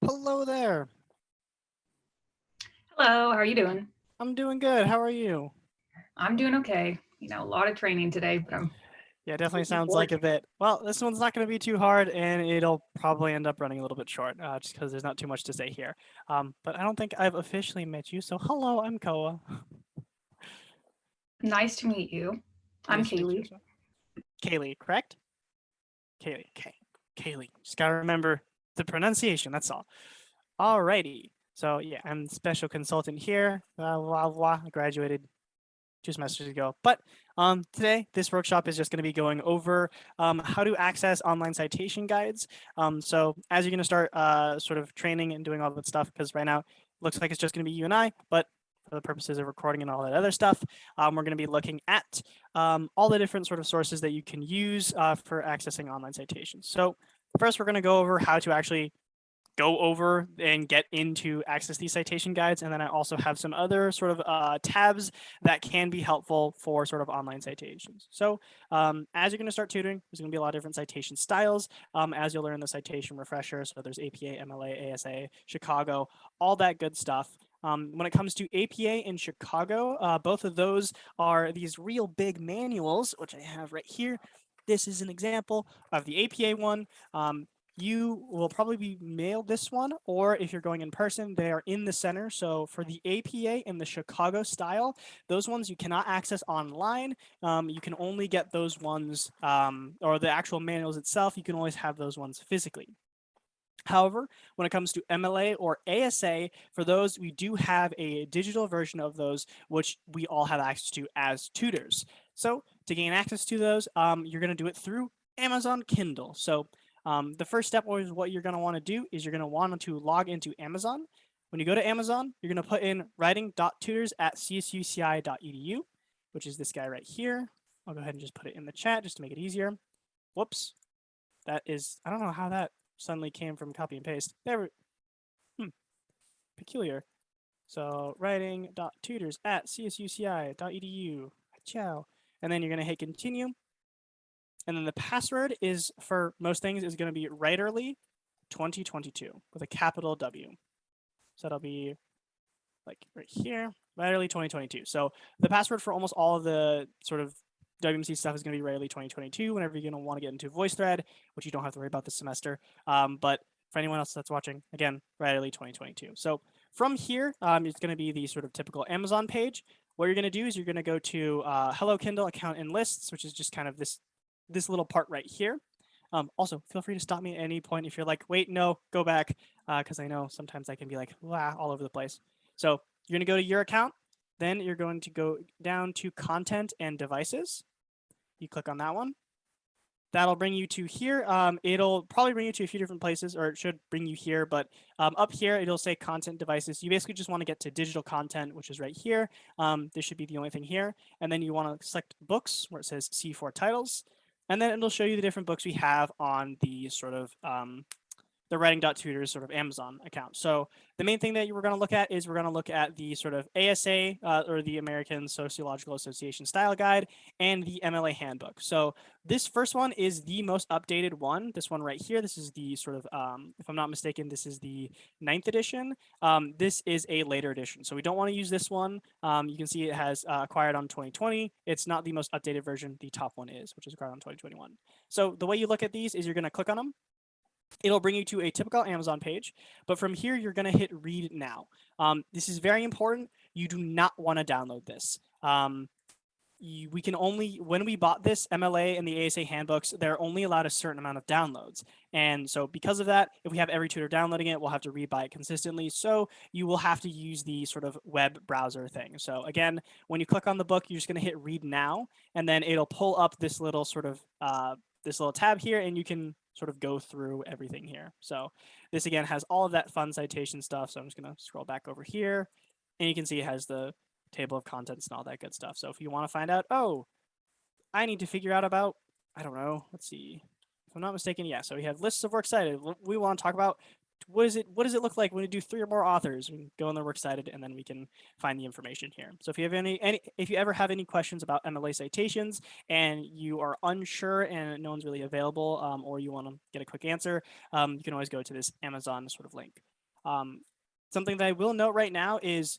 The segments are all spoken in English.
Hello there. Hello, how are you doing? I'm doing good. How are you? I'm doing okay. A lot of training today, but I'm Yeah, definitely looking sounds forward like a to it. bit. Well, this one's not going to be too hard, and it'll probably end up running a little bit short, just because there's not too much to say here. But I don't think I've officially met you, so hello, I'm Koa. Nice to meet you. I'm Nice to meet you Kaylee. as well. Kaylee, correct? Kaylee, okay. Kaylee. Just gotta remember the pronunciation, that's all. Alrighty. So yeah, I'm special consultant here. Blah, blah. I graduated 2 semesters ago. But today, this workshop is just going to be going over how to access online citation guides. So as you're going to start sort of training and doing all that stuff, because right now it looks like it's just going to be you and I, but for the purposes of recording and all that other stuff, we're going to be looking at all the different sort of sources that you can use for accessing online citations. So first, we're going to go over how to actually go over and get into access these citation guides. And then I also have some other sort of tabs that can be helpful for sort of online citations. So as you're going to start tutoring, there's going to be a lot of different citation styles as you'll learn the citation refresher. So there's APA, MLA, ASA, Chicago, all that good stuff. When it comes to APA and Chicago, both of those are these real big manuals, which I have right here. This is an example of the APA one. You will probably be mailed this one, or if you're going in person, they are in the center. So for the APA and the Chicago style, those ones you cannot access online. You can only get those ones, or the actual manuals itself, you can always have those ones physically. However, when it comes to MLA or ASA, for those, we do have a digital version of those, which we all have access to as tutors. So to gain access to those, you're going to do it through Amazon Kindle. So the first step is what you're going to want to do is you're going to want to log into Amazon. When you go to Amazon, you're going to put in writing.tutors@csuci.edu, which is this guy right here. I'll go ahead and just put it in the chat just to make it easier. Whoops. That is, I don't know how that suddenly came from copy and paste. There, peculiar. So writing.tutors@csuci.edu. Ciao. And then you're going to hit continue. And then the password is for most things is going to be writerly 2022 with a capital W. So that'll be like right here, writerly 2022. So the password for almost all of the sort of WMC stuff is going to be writerly 2022 whenever you're going to want to get into VoiceThread, which you don't have to worry about this semester. But for anyone else that's watching, again, writerly 2022. So from here, it's going to be the sort of typical Amazon page. What you're going to do is you're going to go to Hello Kindle account and lists, which is just kind of this little part right here. Also, feel free to stop me at any point if you're like, wait, no, go back, because I know sometimes I can be like, all over the place. So you're going to go to your account. Then you're going to go down to content and devices. You click on that one. That'll bring you to here. It'll probably bring you to a few different places, or it should bring you here. But up here, it'll say content devices. You basically just want to get to digital content, which is right here. This should be the only thing here. And then you want to select books, where it says C4 titles. And then it'll show you the different books we have on the sort of the writing.tutors sort of Amazon account. So the main thing that we're going to look at is we're going to look at the sort of ASA or the American Sociological Association Style Guide and the MLA Handbook. So this first one is the most updated one. This one right here, this is the sort of, if I'm not mistaken, this is the 9th edition. This is a later edition. So we don't want to use this one. You can see it has acquired on 2020. It's not the most updated version. The top one is, which is acquired on 2021. So the way you look at these is you're going to click on them. It'll bring you to a typical Amazon page, but from here, you're going to hit read now. This is very important. You do not want to download this. We can only, when we bought this MLA and the ASA handbooks, they're only allowed a certain amount of downloads. And so because of that, if we have every tutor downloading it, we'll have to rebuy it consistently. So you will have to use the sort of web browser thing. So again, when you click on the book, you're just going to hit read now, and then it'll pull up this little sort of this little tab here, and you can sort of go through everything here. So this again has all of that fun citation stuff. So I'm just going to scroll back over here, and you can see it has the table of contents and all that good stuff. So if you want to find out, oh, I need to figure out about, I don't know, let's see. If I'm not mistaken, yeah. So we have lists of works cited. We want to talk about what does it look like when we do 3 or more authors? We can go in the works cited, and then we can find the information here. So if you have if you ever have any questions about MLA citations and you are unsure and no one's really available, or you want to get a quick answer, you can always go to this Amazon sort of link. Something that I will note right now is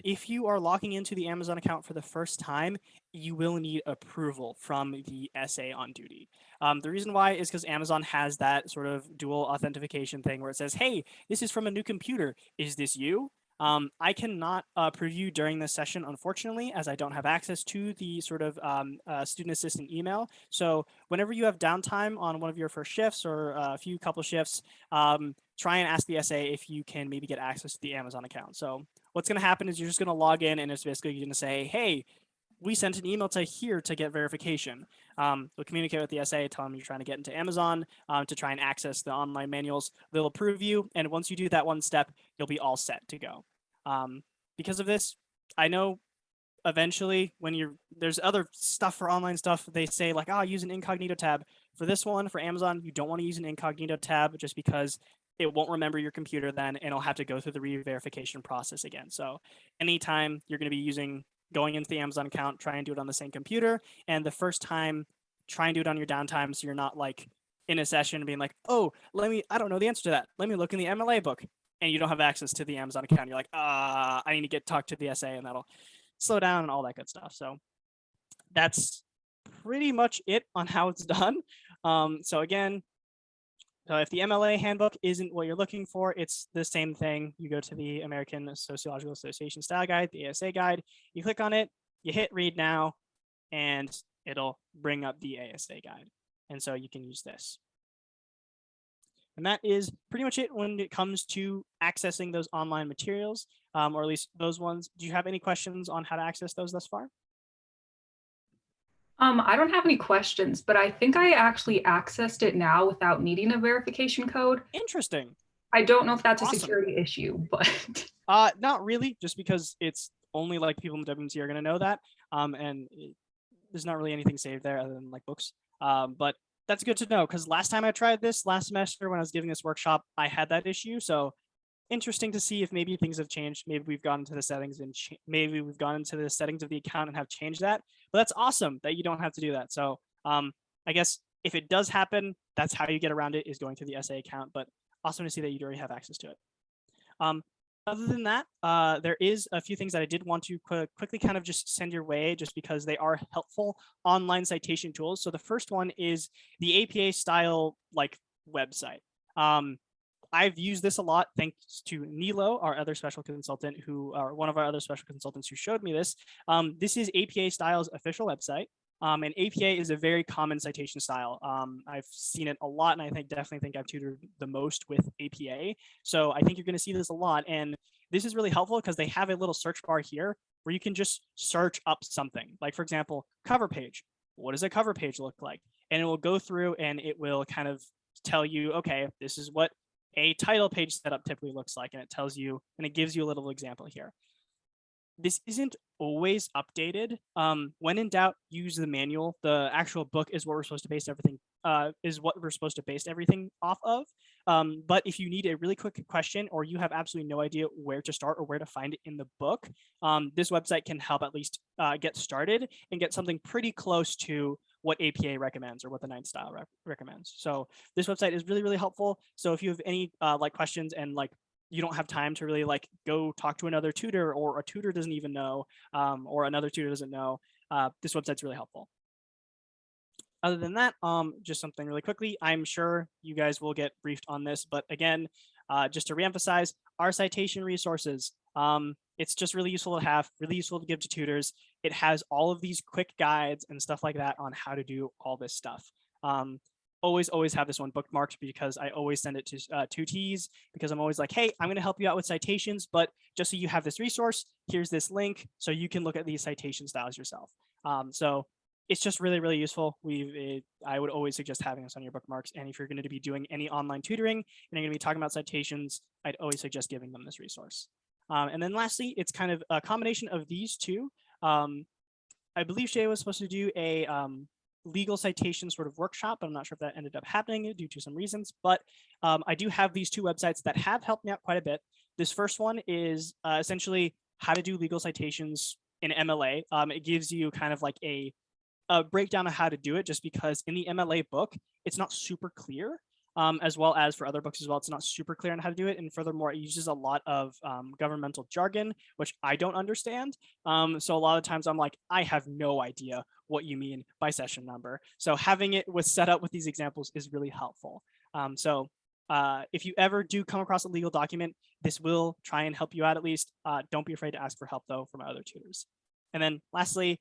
if you are logging into the Amazon account for the first time, you will need approval from the SA on duty. The reason why is because Amazon has that sort of dual authentication thing where it says, hey, this is from a new computer. Is this you? I cannot preview during this session, unfortunately, as I don't have access to the sort of student assistant email. So whenever you have downtime on one of your first shifts or a few couple shifts, try and ask the SA if you can maybe get access to the Amazon account. So what's going to happen is you're just going to log in and it's basically going to say, hey, we sent an email to here to get verification. We'll communicate with the SA, tell them you're trying to get into Amazon to try and access the online manuals. They'll approve you. And once you do that one step, you'll be all set to go. Because of this, I know eventually when there's other stuff for online stuff, they say like, oh, use an incognito tab. For this one, for Amazon, you don't want to use an incognito tab just because it won't remember your computer then, and it'll have to go through the re-verification process again. So anytime you're going to be going into the Amazon account, try and do it on the same computer. And the first time, try and do it on your downtime so you're not like in a session being like, oh, I don't know the answer to that. Let me look in the MLA book. And you don't have access to the Amazon account. You're like, I need to talk to the SA and that'll slow down and all that good stuff. So that's pretty much it on how it's done. So again, if the MLA handbook isn't what you're looking for, it's the same thing. You go to the American Sociological Association Style Guide, the ASA guide, you click on it, you hit read now, and it'll bring up the ASA guide. And so you can use this. And that is pretty much it when it comes to accessing those online materials, or at least those ones. Do you have any questions on how to access those thus far? I don't have any questions, but I think I actually accessed it now without needing a verification code. Interesting. I don't know if that's Awesome. a security issue, but not really, just because it's only like people in the WNC are going to know that. There's not really anything saved there other than like books. But that's good to know, because last time I tried this last semester when I was giving this workshop, I had that issue. So interesting to see if maybe things have changed. Maybe we've gone into the settings and maybe we've gone into the settings of the account and have changed that. But that's awesome that you don't have to do that. So I guess if it does happen, that's how you get around it, is going through the SA account. But awesome to see that you already have access to it. Other than that, there is a few things that I did want to quickly kind of just send your way, just because they are helpful online citation tools. So the first one is the APA style like website. I've used this a lot thanks to Nilo, our other special consultant, one of our other special consultants who showed me this. This is APA Style's official website. And APA is a very common citation style. I've seen it a lot, and I definitely think I've tutored the most with APA. So I think you're going to see this a lot. And this is really helpful because they have a little search bar here where you can just search up something. Like, for example, cover page. What does a cover page look like? And it will go through and it will kind of tell you, okay, this is what a title page setup typically looks like. And it tells you, and it gives you a little example here. This isn't always updated. When in doubt, use the manual. The actual book is what we're supposed to base everything off of. But if you need a really quick question or you have absolutely no idea where to start or where to find it in the book, this website can help at least get started and get something pretty close to what APA recommends or what the 9th style recommends. So this website is really, really helpful. So if you have any questions and you don't have time to really go talk to another tutor, or a tutor doesn't even know, or another tutor doesn't know, this website's really helpful. Other than that, just something really quickly, I'm sure you guys will get briefed on this, but again, just to reemphasize, our citation resources, it's just really useful to have, really useful to give to tutors. It has all of these quick guides and stuff like that on how to do all this stuff. Always have this one bookmarked, because I always send it to 2Ts, because I'm always like, hey, I'm going to help you out with citations, but just so you have this resource, here's this link so you can look at these citation styles yourself. So it's just really, really useful. I would always suggest having this on your bookmarks. And if you're going to be doing any online tutoring and you're going to be talking about citations, I'd always suggest giving them this resource. And then lastly, it's kind of a combination of these two. I believe Shay was supposed to do a legal citation sort of workshop, but I'm not sure if that ended up happening due to some reasons. But I do have these two websites that have helped me out quite a bit. This first one is essentially how to do legal citations in MLA. It gives you kind of like a breakdown of how to do it, just because in the MLA book, it's not super clear. as well as for other books as well. It's not super clear on how to do it. And furthermore, it uses a lot of governmental jargon, which I don't understand. So a lot of times I'm like, I have no idea what you mean by session number. So having it set up with these examples is really helpful. If you ever do come across a legal document, this will try and help you out at least. Don't be afraid to ask for help though from other tutors. And then lastly,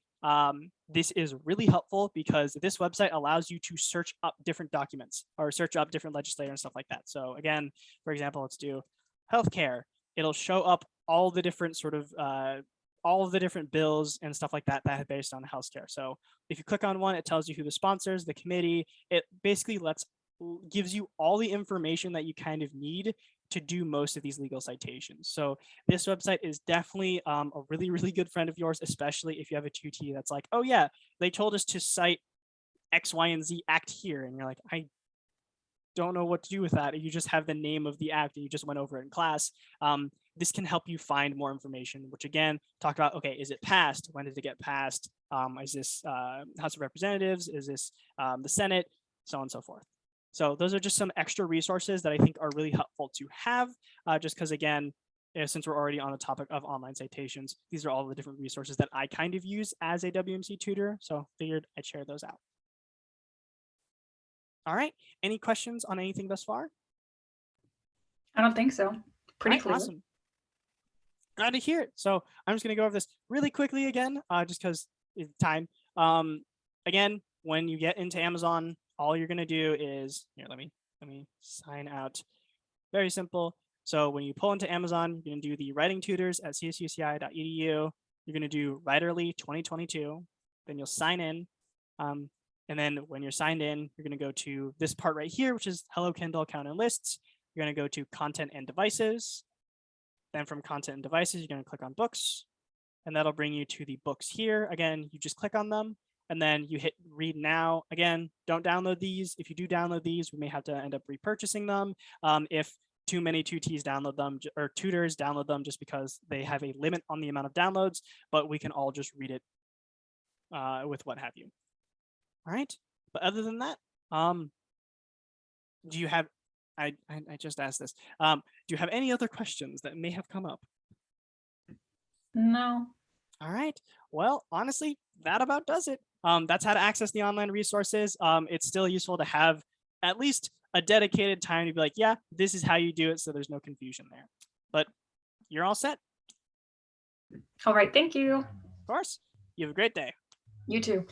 this is really helpful because this website allows you to search up different documents or search up different legislators and stuff like that. So again, for example, let's do healthcare. It'll show up all the different sort of all of the different bills and stuff like that that are based on healthcare. So if you click on one, it tells you who the sponsors, the committee. It basically gives you all the information that you kind of need to do most of these legal citations. So this website is definitely a really, really good friend of yours, especially if you have a tutee that's like, oh yeah, they told us to cite X, Y, and Z act here. And you're like, I don't know what to do with that. You just have the name of the act and you just went over it in class. This can help you find more information, which again, talk about, okay, is it passed? When did it get passed? Is this House of Representatives? Is this the Senate? So on and so forth. So those are just some extra resources that I think are really helpful to have, just because again, since we're already on the topic of online citations, these are all the different resources that I kind of use as a WMC tutor. So figured I'd share those out. All right, any questions on anything thus far? I don't think so. Pretty clear. Awesome. Glad to hear it. So I'm just gonna go over this really quickly again, just because it's time. Again, when you get into Amazon, all you're gonna do is here. Let me sign out. Very simple. So when you pull into Amazon, you're gonna do the writing tutors at csuci.edu. You're gonna do Writerly 2022. Then you'll sign in. And then when you're signed in, you're gonna go to this part right here, which is Hello Kindle Account and Lists. You're gonna go to Content and Devices. Then from Content and Devices, you're gonna click on Books. And that'll bring you to the books here. Again, you just click on them. And then you hit read now. Again, don't download these. If you do download these, we may have to end up repurchasing them if too many tutees download them or tutors download them just because they have a limit on the amount of downloads, but we can all just read it with what have you. All right. But other than that, do you have, I just asked this. Do you have any other questions that may have come up? No. All right. Well, honestly, that about does it. That's how to access the online resources. It's still useful to have at least a dedicated time to be like, yeah, this is how you do it, so there's no confusion there. But you're all set. All right. Thank you. Of course. You have a great day. You too.